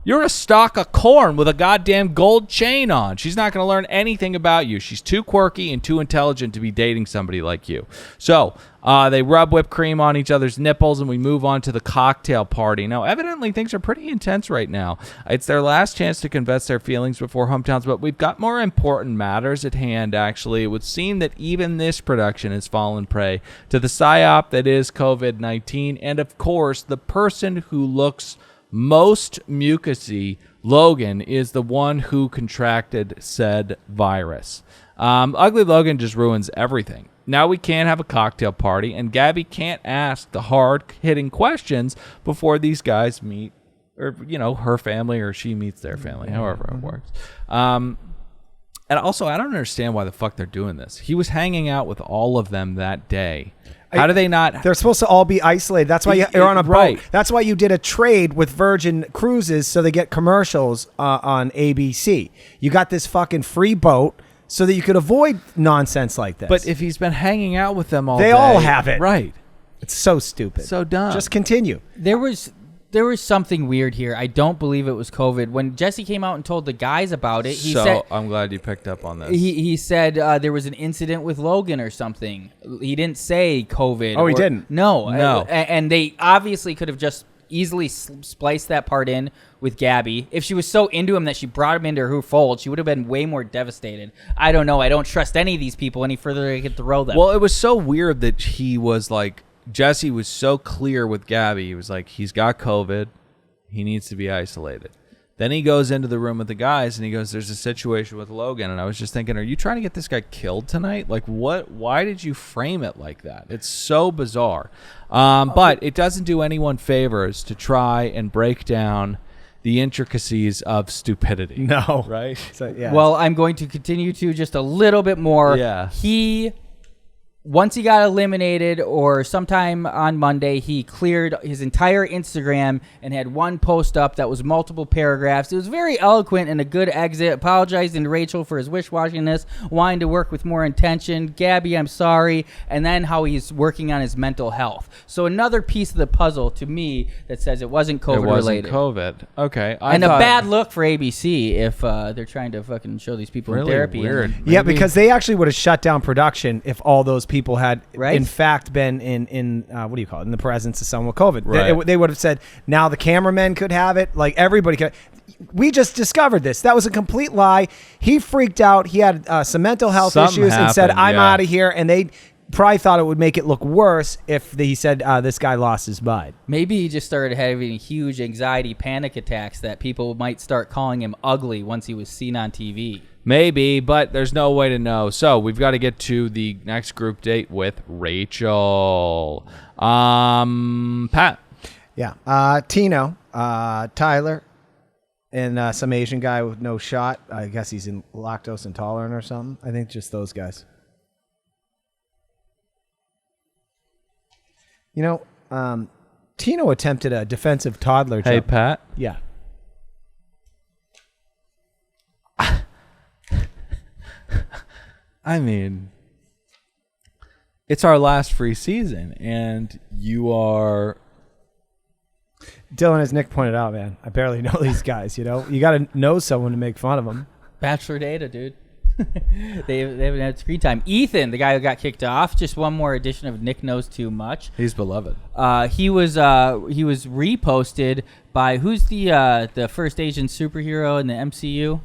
You're a stalk of corn with a goddamn gold chain on. She's not going to learn anything about you. She's too quirky and too intelligent to be dating somebody like you. So they rub whipped cream on each other's nipples, and we move on to the cocktail party. Now, evidently, things are pretty intense right now. It's their last chance to confess their feelings before hometowns, but we've got more important matters at hand, actually. It would seem that even this production has fallen prey to the psyop that is COVID-19, and, of course, the person who looks most mucusy, Logan, is the one who contracted said virus. Ugly Logan just ruins everything. Now we can't have a cocktail party, and Gabby can't ask the hard-hitting questions before these guys meet, or, her family, or she meets their family, however it works. And also, I don't understand why the fuck they're doing this. He was hanging out with all of them that day. How do they not? They're supposed to all be isolated. That's why you're on a boat. Right. That's why you did a trade with Virgin Cruises so they get commercials on ABC. You got this fucking free boat so that you could avoid nonsense like this. But if he's been hanging out with them all day. They all have it. Right. It's so stupid. So dumb. Just continue. There was something weird here. I don't believe it was COVID. When Jesse came out and told the guys about it, he said... I'm glad you picked up on this. He said there was an incident with Logan or something. He didn't say COVID. Oh, he didn't? No. No. And they obviously could have just easily spliced that part in with Gabby. If she was so into him that she brought him into her fold, she would have been way more devastated. I don't know. I don't trust any of these people any further I could throw them. Well, it was so weird that he was like... Jesse was so clear with Gabby. He was like, he's got COVID. He needs to be isolated. Then he goes into the room with the guys, and he goes, there's a situation with Logan. And I was just thinking, are you trying to get this guy killed tonight? Like, what? Why did you frame it like that? It's so bizarre. But it doesn't do anyone favors to try and break down the intricacies of stupidity. No. Right? So, yeah. Well, I'm going to continue to just a little bit more. Yeah. He once he got eliminated, or sometime on Monday, he cleared his entire Instagram and had one post up that was multiple paragraphs. It was very eloquent and a good exit, apologizing to Rachel for his wish-washiness, wanting to work with more intention. Gabby, I'm sorry. And then how he's working on his mental health. So another piece of the puzzle to me that says it wasn't COVID-related. It wasn't COVID. Okay. A bad look for ABC if they're trying to fucking show these people in therapy. Weird. Yeah, because they actually would have shut down production if all those people had, Right. in fact, been in what do you call it? In the presence of someone with COVID. Right. They would have said, now the cameramen could have it. Like, everybody could. We just discovered this. That was a complete lie. He freaked out. He had some mental health Something issues and said, happened, I'm yeah. out of here. And they probably thought it would make it look worse if he said, this guy lost his bud. Maybe he just started having huge anxiety panic attacks that people might start calling him ugly once he was seen on TV. Maybe, but there's no way to know. So we've got to get to the next group date with Rachel. Pat. Yeah. Tino, Tyler, and some Asian guy with no shot. I guess he's lactose intolerant or something. I think just those guys. You know, Tino attempted a defensive toddler jump. Hey, Pat. Yeah. I mean, it's our last free season, and you are... Dylan, as Nick pointed out, man, I barely know these guys, you know? You got to know someone to make fun of them. Bachelor data, dude. they haven't had screen time. Ethan, the guy who got kicked off, just one more edition of Nick Knows Too Much. He's beloved. He was reposted by, who's the first Asian superhero in the MCU?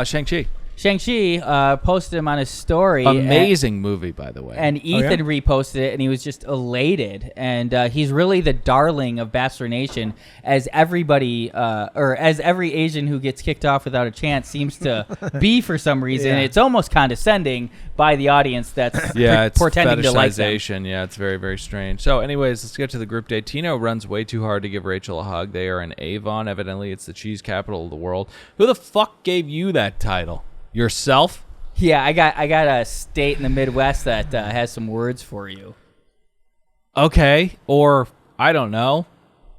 Shang-Chi. Shang-Chi posted him on his story. Amazing movie, by the way. And Ethan reposted it, and he was just elated. And he's really the darling of Bachelor Nation, as everybody, or as every Asian who gets kicked off without a chance seems to be for some reason. Yeah. It's almost condescending by the audience that's it's pretending to like them. fetishization. Yeah, it's very, very strange. So anyways, let's get to the group date. Tino runs way too hard to give Rachel a hug. They are in Avon. Evidently, it's the cheese capital of the world. Who the fuck gave you that title? Yourself? Yeah, I got a state in the Midwest that has some words for you. Okay, or I don't know.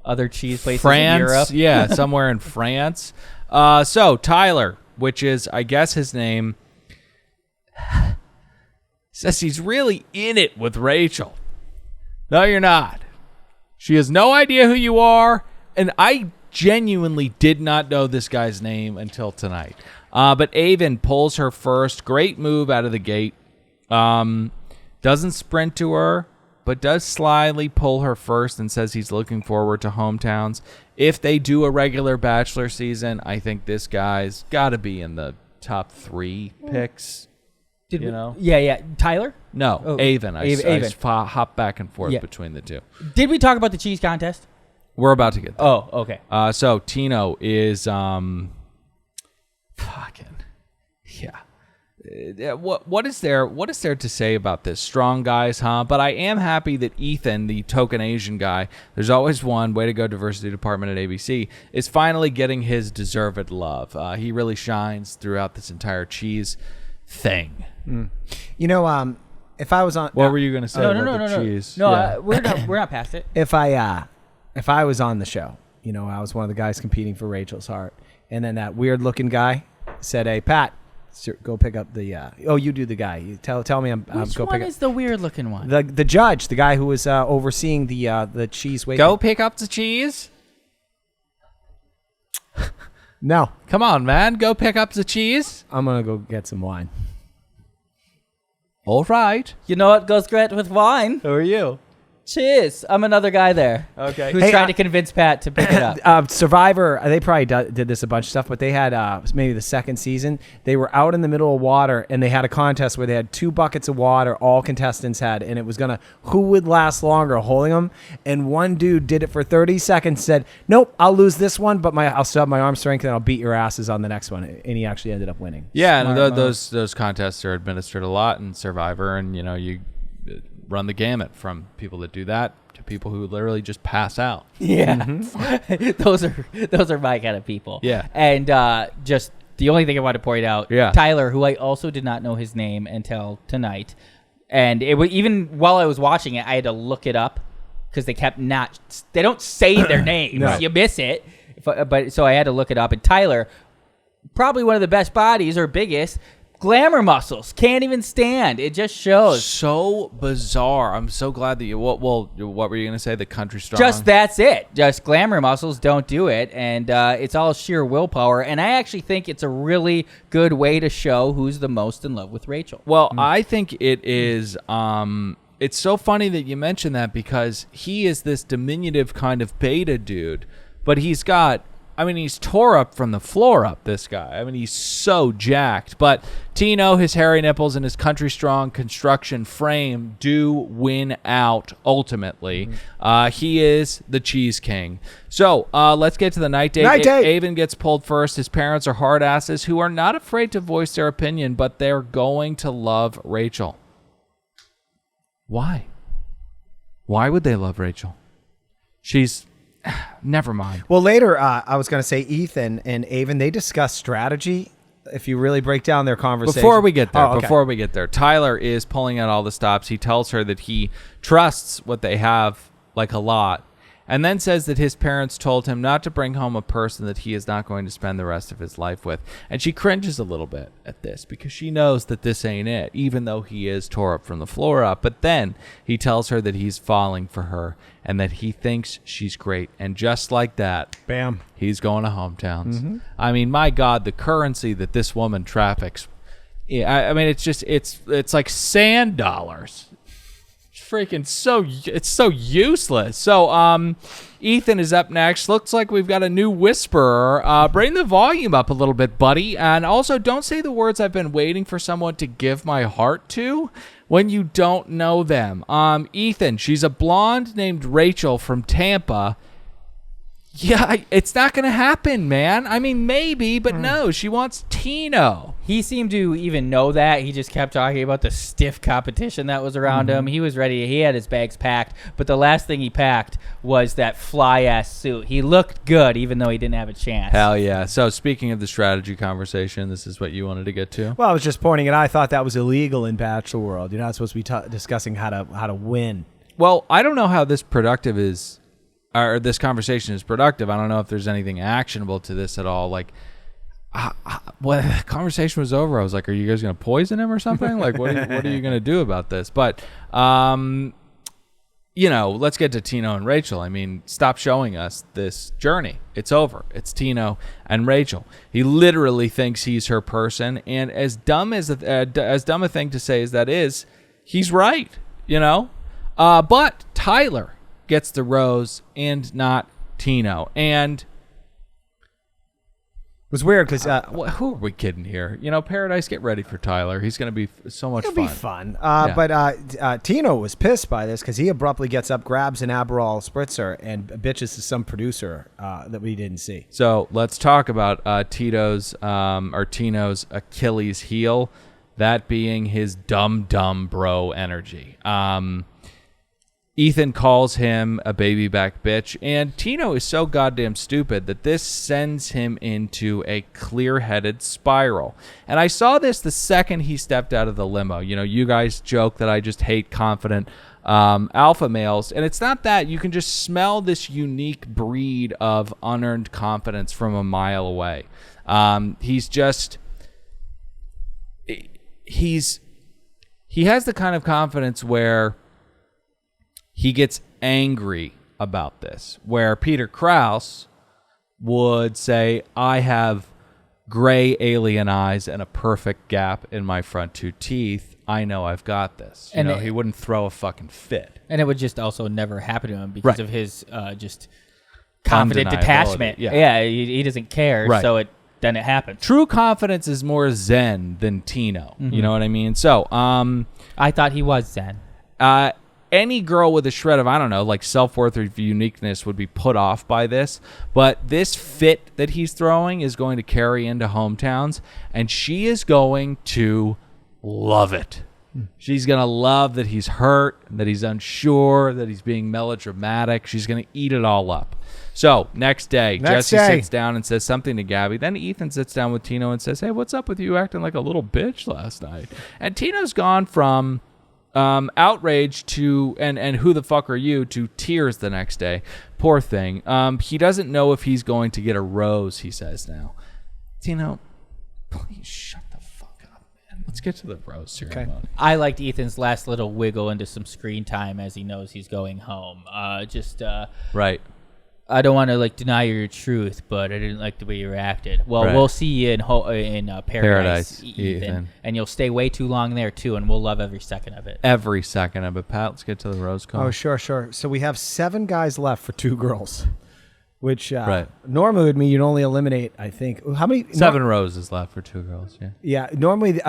Other cheese places France, in Europe. yeah, somewhere in France. So Tyler, which is I guess his name, says he's really in it with Rachel. No, you're not. She has no idea who you are, and I genuinely did not know this guy's name until tonight. But Avon pulls her first. Great move out of the gate. Doesn't sprint to her, but does slyly pull her first and says he's looking forward to hometowns. If they do a regular Bachelor season, I think this guy's got to be in the top 3 picks. Did you we, know? Yeah. Tyler? No, Avon. I Avon. hop back and forth between the two. Did we talk about the cheese contest? We're about to get there. Oh, okay. So Tino is... fucking yeah. What is there to say about this? Strong guys, huh? But I am happy that Ethan, the token Asian guy, there's always one, way to go diversity department at ABC, is finally getting his deserved love. He really shines throughout this entire cheese thing. You know, if I was on... What were you going to say about the No. cheese? No, Yeah. we're not past it. If I was on the show, you know, I was one of the guys competing for Rachel's heart, and then that weird-looking guy said, "Hey, Pat, go pick up the." You do the guy. You tell me I'm Which go one pick is the weird looking one? up the judge, the guy who was overseeing the cheese weight. Go pick up the cheese? No, Come on, man. Go pick up the cheese. I'm gonna go get some wine. All right. You know what goes great with wine? Who are you? Cheers. I'm another guy there. Okay. Who's trying to convince Pat to pick it up. Survivor, they probably did this a bunch of stuff, but they had maybe the second season. They were out in the middle of water, and they had a contest where they had 2 buckets of water, all contestants had, and it was who would last longer holding them. And one dude did it for 30 seconds, said, "Nope, I'll lose this one, but I'll still have my arm strength, and I'll beat your asses on the next one." And he actually ended up winning. Yeah, Smart and move. those contests are administered a lot in Survivor, and you run the gamut from people that do that to people who literally just pass out. Yeah. those are my kind of people. Yeah. And just the only thing I want to point out, Yeah. Tyler, who I also did not know his name until tonight, And even while I was watching it, I had to look it up because they don't say their names. No. You miss it. But so I had to look it up. And Tyler, probably one of the best bodies or biggest, glamour muscles, can't even stand. It just shows. So bizarre. I'm so glad that you. What were you gonna say? The country strong. Just that's it. Just glamour muscles don't do it, and it's all sheer willpower. And I actually think it's a really good way to show who's the most in love with Rachel. Well, I think it is. It's so funny that you mentioned that because he is this diminutive kind of beta dude, but he's got. I mean, he's tore up from the floor up, this guy. I mean, he's so jacked. But Tino, his hairy nipples, and his country-strong construction frame do win out ultimately. He is the Cheese King. So let's get to the night date. Night date. Avon gets pulled first. His parents are hard asses who are not afraid to voice their opinion, but they're going to love Rachel. Why? Why would they love Rachel? She's... Never mind. Well, later, I was going to say Ethan and Avon, they discuss strategy. If you really break down their conversation. Before we get there, Tyler is pulling out all the stops. He tells her that he trusts what they have like a lot, and then says that his parents told him not to bring home a person that he is not going to spend the rest of his life with. And she cringes a little bit at this because she knows that this ain't it, even though he is tore up from the floor up. But then he tells her that he's falling for her and that he thinks she's great. And just like that, bam, he's going to hometowns. I mean, my God, the currency that this woman traffics. Yeah, I mean, it's like sand dollars. Freaking it's so useless. So Ethan is up next. Looks like we've got a new whisperer. Bring the volume up a little bit, buddy. And also don't say the words I've been waiting for someone to give my heart to when you don't know them. Ethan, she's a blonde named Rachel from Tampa. Yeah, it's not going to happen, man. I mean, maybe, but no, she wants Tino. He seemed to even know that. He just kept talking about the stiff competition that was around him. He was ready. He had his bags packed, but the last thing he packed was that fly-ass suit. He looked good, even though he didn't have a chance. Hell yeah. So speaking of the strategy conversation, this is what you wanted to get to? Well, I was just pointing it out. I thought that was illegal in Bachelor World. You're not supposed to be discussing how to win. Well, I don't know how this productive is... or this conversation is productive. I don't know if there's anything actionable to this at all. Like, when the conversation was over, I was like, are you guys going to poison him or something? Like, what are you going to do about this? But, let's get to Tino and Rachel. I mean, stop showing us this journey. It's over. It's Tino and Rachel. He literally thinks he's her person. And as dumb a thing to say as that is, he's right, But Tyler gets the rose and not Tino. And it was weird because who are we kidding here? Paradise, get ready for Tyler. He's going to be so much fun. It'll be fun. But Tino was pissed by this because he abruptly gets up, grabs an Aperol spritzer, and bitches to some producer that we didn't see. So let's talk about Tino's Achilles heel, that being his dumb bro energy. Ethan calls him a baby back bitch, and Tino is so goddamn stupid that this sends him into a clear-headed spiral. And I saw this the second he stepped out of the limo. You guys joke that I just hate confident alpha males, and it's not that. You can just smell this unique breed of unearned confidence from a mile away. He has the kind of confidence where he gets angry about this, where Peter Krause would say, I have gray alien eyes and a perfect gap in my front two teeth. I know I've got this. He wouldn't throw a fucking fit. And it would just also never happen to him because of his just confident detachment. Yeah, he doesn't care, so then it happens. True confidence is more zen than Tino. You know what I mean? So, I thought he was zen. Any girl with a shred of, self-worth or uniqueness would be put off by this. But this fit that he's throwing is going to carry into hometowns, and she is going to love it. She's going to love that he's hurt, that he's unsure, that he's being melodramatic. She's going to eat it all up. So, next day, Jesse sits down and says something to Gabby. Then Ethan sits down with Tino and says, hey, what's up with you acting like a little bitch last night? And Tino's gone from outraged to and who the fuck are you to tears the next day. Poor thing. He doesn't know if he's going to get a rose, he says now. Tino, please shut the fuck up, man. Let's get to the rose ceremony. Okay. I liked Ethan's last little wiggle into some screen time as he knows he's going home. Right. I don't want to deny your truth, but I didn't like the way you reacted. Well, right. We'll see you in Paradise, Ethan, and you'll stay way too long there too, and we'll love every second of it. Every second of it, Pat. Let's get to the rose call. Oh, sure. So we have 7 guys left for 2 girls, which right. normally would mean you'd only eliminate, I think, how many? 7 roses left for 2 girls. Yeah. Yeah. Normally,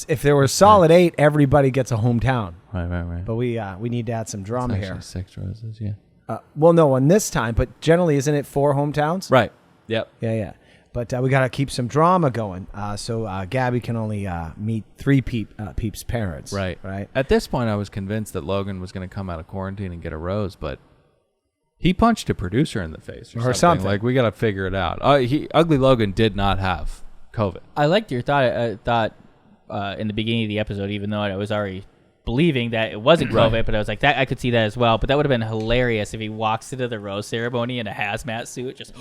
if there were a solid 8, everybody gets a hometown. Right. But we need to add some drama here. 6 roses. Yeah. Well, no one this time, but generally, isn't it 4 hometowns? Right. Yep. Yeah. But we got to keep some drama going. So Gabby can only meet 3 peeps' parents. Right. Right. At this point, I was convinced that Logan was going to come out of quarantine and get a rose, but he punched a producer in the face or something. Like, we got to figure it out. Ugly Logan did not have COVID. I liked your thought in the beginning of the episode, even though I was already believing that it wasn't COVID, right. But I was like, that I could see that as well. But that would have been hilarious if he walks into the rose ceremony in a hazmat suit, just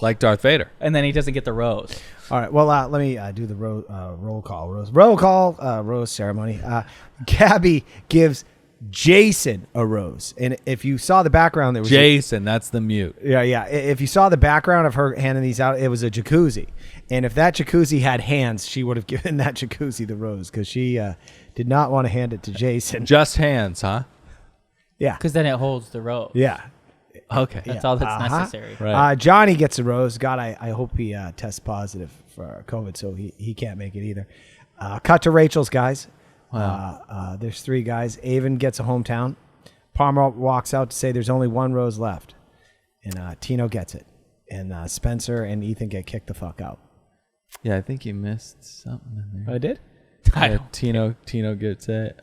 like Darth Vader, and then he doesn't get the rose. All right. Well, let me do the roll call rose ceremony. Gabby gives Jason a rose, and if you saw the background, there was Jason. That's the mute. Yeah. If you saw the background of her handing these out, it was a jacuzzi. And if that jacuzzi had hands, she would have given that jacuzzi the rose because she did not want to hand it to Jason. Just hands, huh? Yeah. Because then it holds the rose. Yeah. Okay. That's all that's necessary. Right. Johnny gets a rose. God, I hope he tests positive for COVID, so he can't make it either. Cut to Rachel's guys. Wow. There's 3 guys. Avon gets a hometown. Palmer walks out to say there's only 1 rose left. And Tino gets it. And Spencer and Ethan get kicked the fuck out. Yeah, I think you missed something in there. I did? Tino gets it.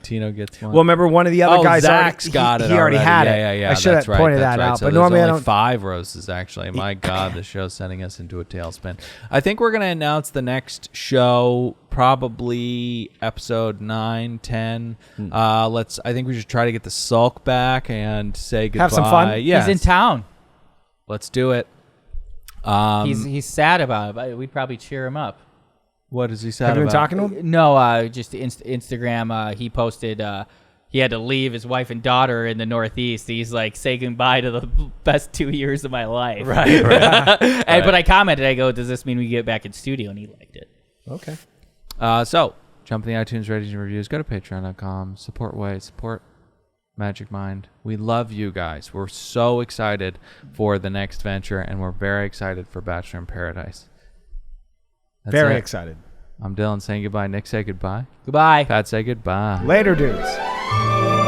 Tino gets one. Well, remember one of the other guys Zach's got it. He already had it. Yeah. I should have pointed that out. So but normally only 5 roses, actually. My God, the show's sending us into a tailspin. I think we're going to announce the next show, probably episode 9, 10. I think we should try to get the Sulk back and say goodbye. Have some fun. Yeah, he's in town. Let's do it. He's sad about it, but we'd probably cheer him up. What is he sad about? Have you been about? talking to him? No, just Instagram. He posted he had to leave his wife and daughter in the Northeast. He's like, say goodbye to the best 2 years of my life. Right. But I commented, I go, does this mean we get back in studio? And he liked it. Okay. So jump in the iTunes ratings and reviews. Go to patreon.com. Support Magic Mind. We love you guys. We're so excited for the next venture, and we're very excited for Bachelor in Paradise. That's very it. excited. I'm Dylan saying goodbye. Nick, say goodbye. Goodbye. Pat, say goodbye. Later, dudes.